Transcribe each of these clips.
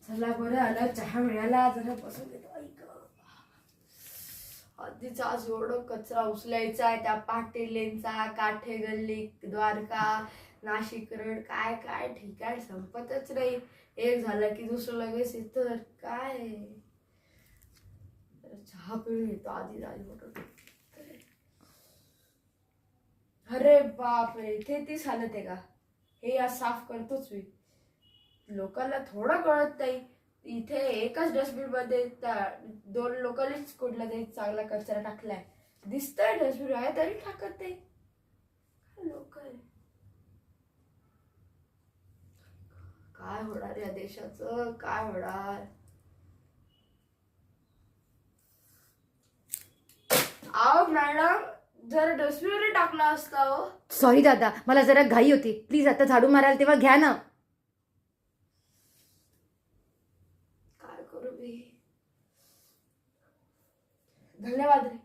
चला बरं आलं, चहा मिळाला, जरा बसून घेतो. ऐक आधीच आज एवढं कचरा उचलायचा आहे, त्या पाटीलेंचा, काठे गल्ली, द्वारका, नाशिक रोड, काय काय ठिकाण संपतच नाही. एक झालं की दुसरं लगेच इतर काय. चहा पिऊन येतो आधी मोठं. अरे बापरे, इथे तीच हालत आहे का? हे आज साफ करतोच मी. लोकांना थोडं कळत नाही. इथे एकच डस्टबिन मध्ये 2 लोकांनीच कुठला तरी चांगला कचरा टाकलाय. दिसतंय डस्टबिन आहे तरी टाकत नाही. लोक काय होणार या देशाचं, काय होणार. आओ मॅडम, जरा डस्टबिन टाकला असता हो. सॉरी दादा, मला जरा घाई होती. प्लीज आता झाडू माराल तेव्हा घ्या ना. काय करू मी. धन्यवाद रे.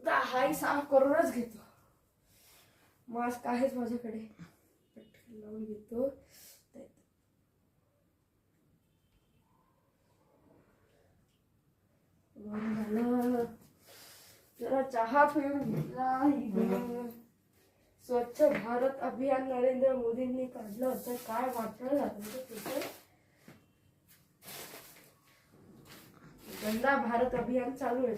हाही साफ करूनच घेतो. मास्क आहेच माझ्याकडे, पटकन लावून घेतो. झालं, जरा चहा पिऊन घेतला. स्वच्छ भारत अभियान नरेंद्र मोदींनी काढलं होतं, काय वाटलं झालं तिथे. गंदा भारत अभियान चालू आहे.